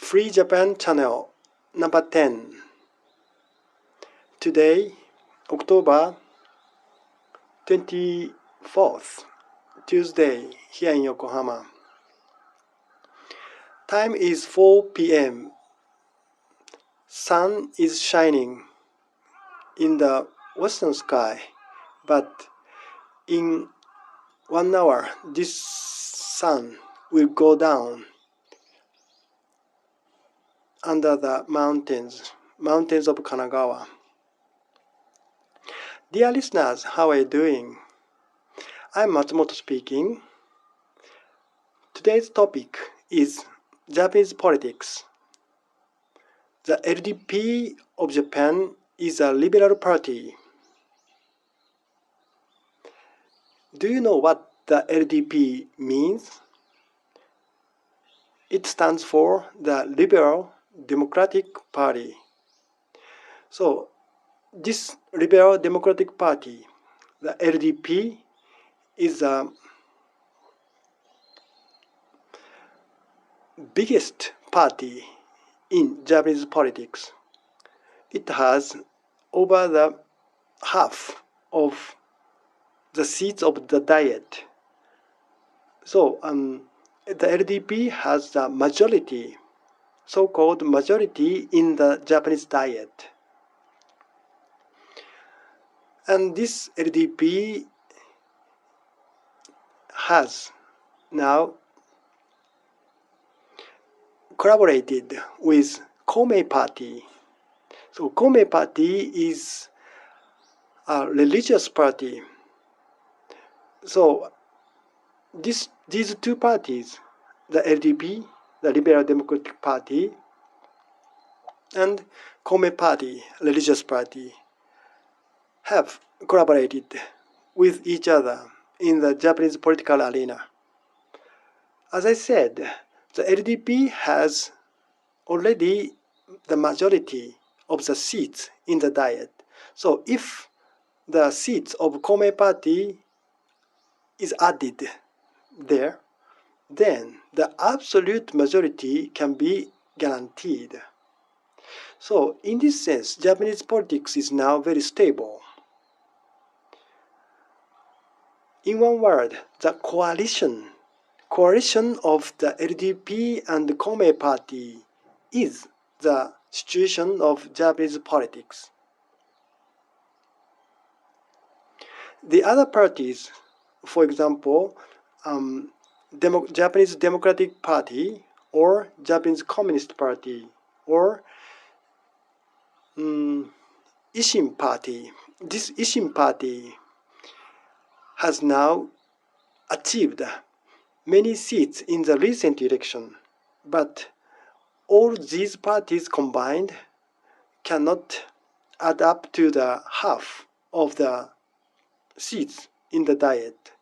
Free Japan Channel number 10. Today, October 24th, Tuesday, here in Yokohama. Time is 4 p.m. Sun is shining in the western sky, but in 1 hour, this sun will go down under the mountains of Kanagawa. Dear listeners, how are you doing? I'm Matsumoto speaking. Today's topic is Japanese politics. The LDP of Japan is a liberal party. Do you know what the LDP means? It stands for the Liberal Democratic Party. So, this Liberal Democratic Party, the LDP, is the biggest party in Japanese politics. It has over the half of the seats of the Diet. So the LDP has the majority, so-called majority in the Japanese Diet. And this LDP has now collaborated with Komei Party. So Komei Party is a religious party. So these two parties, the LDP, the Liberal Democratic Party, and Komei Party, religious party, have collaborated with each other in the Japanese political arena. As I said, the LDP has already the majority of the seats in the Diet. So if the seats of Komei Party is added there, then the absolute majority can be guaranteed. So in this sense, Japanese politics is now very stable. In one word, the coalition of the LDP and the Komei Party is the situation of Japanese politics. The other parties, for example, Japanese Democratic Party or Japanese Communist Party or Ishin Party. This Ishin Party has now achieved many seats in the recent election, but all these parties combined cannot add up to the half of the seats in the Diet.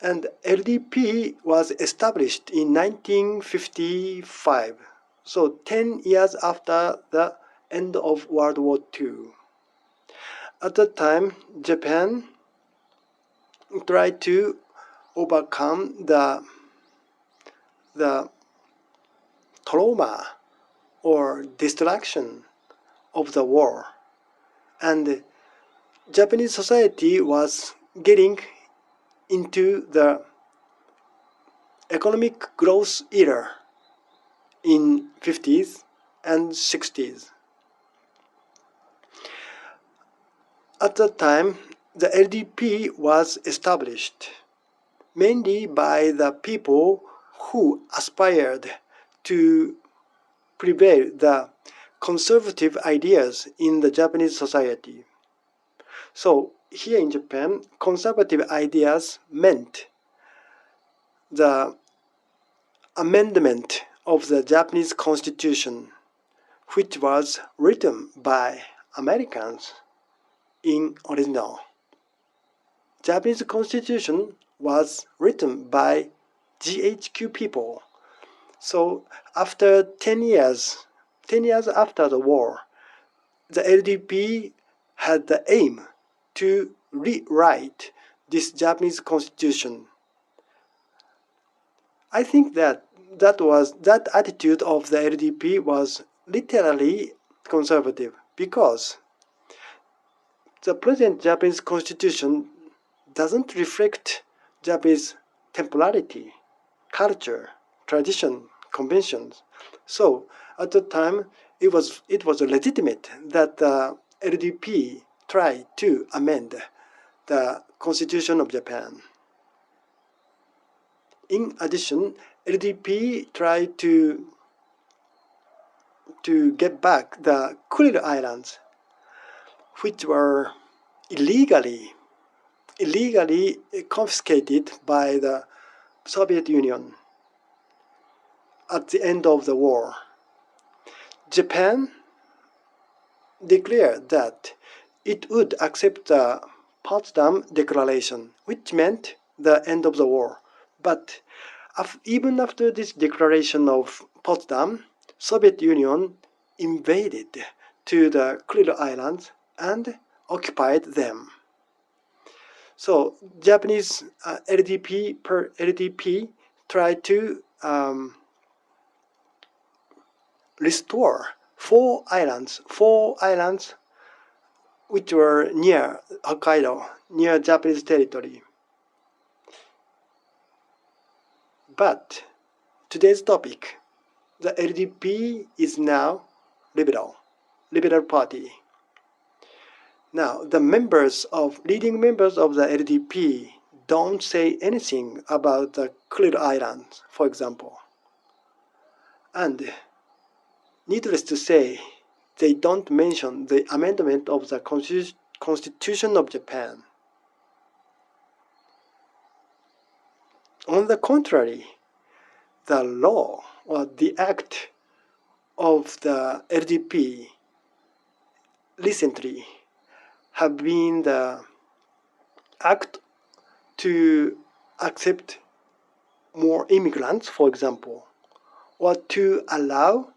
And LDP was established in 1955, so 10 years after the end of World War II. At that time, Japan tried to overcome the trauma or destruction of the war, and Japanese society was getting into the economic growth era in 50s and 60s. At that time, the LDP was established mainly by the people who aspired to prevail the conservative ideas in the Japanese society. So here in Japan, conservative ideas meant the amendment of the Japanese Constitution, which was written by Americans in original. Japanese Constitution was written by GHQ people. So after 10 years after the war, the LDP had the aim to rewrite this Japanese Constitution. I think that that attitude of the LDP was literally conservative because the present Japanese constitution doesn't reflect Japanese temporality, culture, tradition, conventions. So at the time, it was legitimate that the LDP tried to amend the Constitution of Japan. In addition, LDP tried to get back the Kuril Islands, which were illegally confiscated by the Soviet Union at the end of the war. Japan declared that it would accept the Potsdam Declaration, which meant the end of the war. But even after this declaration of Potsdam, Soviet Union invaded to the Kuril Islands and occupied them. So Japanese LDP tried to restore four islands which were near Hokkaido, near Japanese territory. But today's topic, the LDP is now liberal party. Now, the leading members of the LDP don't say anything about the Kuril Islands, for example. And needless to say, they don't mention the amendment of the Constitution of Japan. On the contrary, the law or the act of the LDP recently have been the act to accept more immigrants, for example, or to allow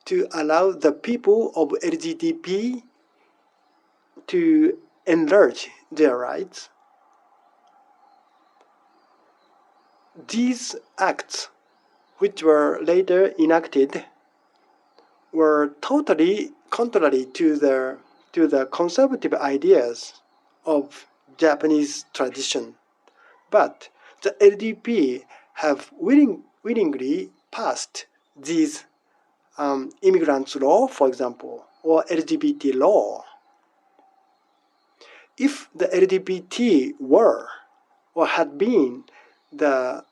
the people of LGBTP to enlarge their rights. These acts, which were later enacted, were totally contrary to the conservative ideas of Japanese tradition. But the LDP have willingly passed these immigrants law, for example, or LGBT law. If the LGBT were or had been the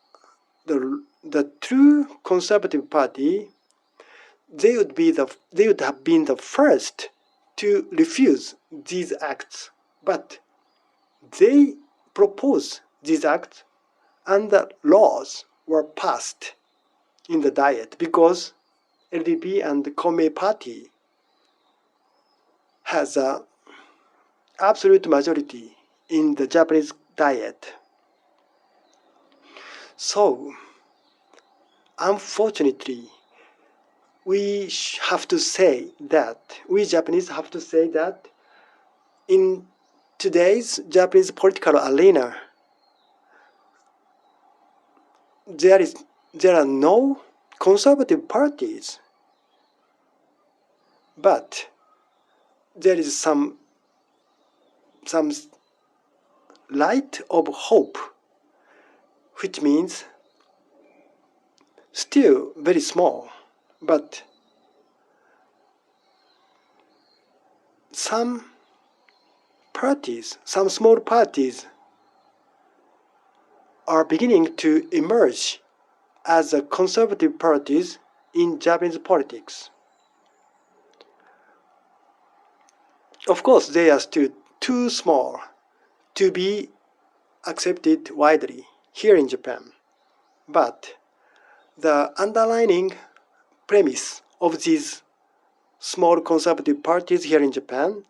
true conservative party, they would have been the first to refuse these acts. But they proposed these acts, and the laws were passed in the Diet because LDP and the Komeito Party has an absolute majority in the Japanese Diet. So, unfortunately, we Japanese have to say that in today's Japanese political arena, there are no conservative parties, but there is some light of hope, which means still very small, but some small parties are beginning to emerge as conservative parties in Japanese politics. Of course, they are still too small to be accepted widely here in Japan. But the underlying premise of these small conservative parties here in Japan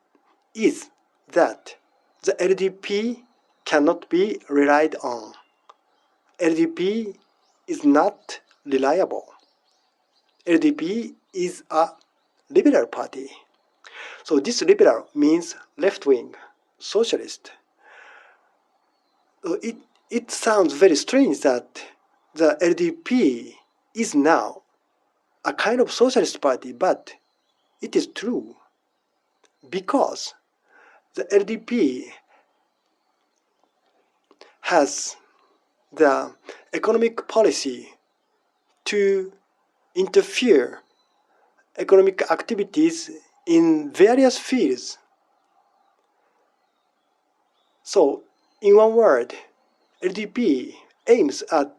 is that the LDP cannot be relied on. LDP is not reliable. LDP is a liberal party. So this liberal means left-wing, socialist. It sounds very strange that the LDP is now a kind of socialist party, but it is true because the LDP has the economic policy to interfere economic activities in various fields. So, in one word, LDP aims at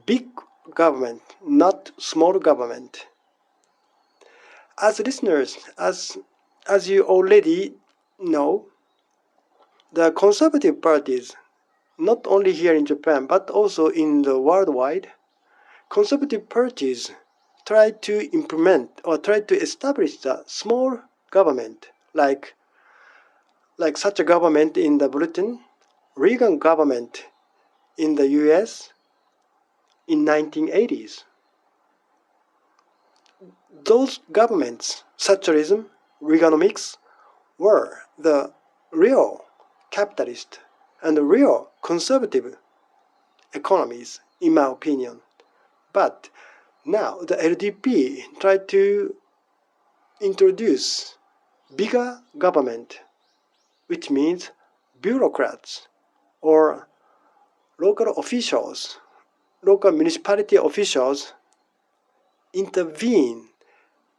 big government, not small government. As listeners, as you already know, the conservative parties, not only here in Japan but also in the worldwide, conservative parties try to implement or try to establish a small government like such a government in the Britain, Reagan government in the US in 1980s. Those governments, socialism, Reaganomics, were the real capitalist and real conservative economies, in my opinion. But now the LDP tried to introduce bigger government, which means bureaucrats or local officials, local municipality officials intervene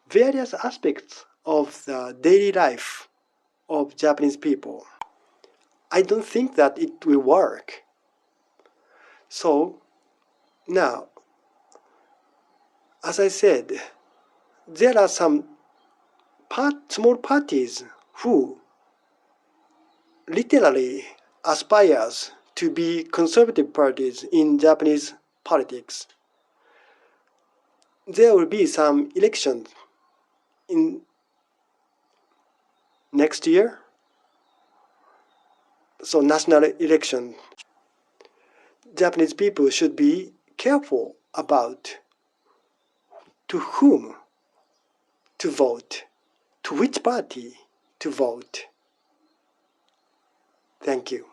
various aspects of the daily life of Japanese people. I don't think that it will work. So now, as I said, there are some small parties who literally aspires to be conservative parties in Japanese politics. There will be some elections in next year, so national election. Japanese people should be careful about to whom to vote, to which party to vote. Thank you.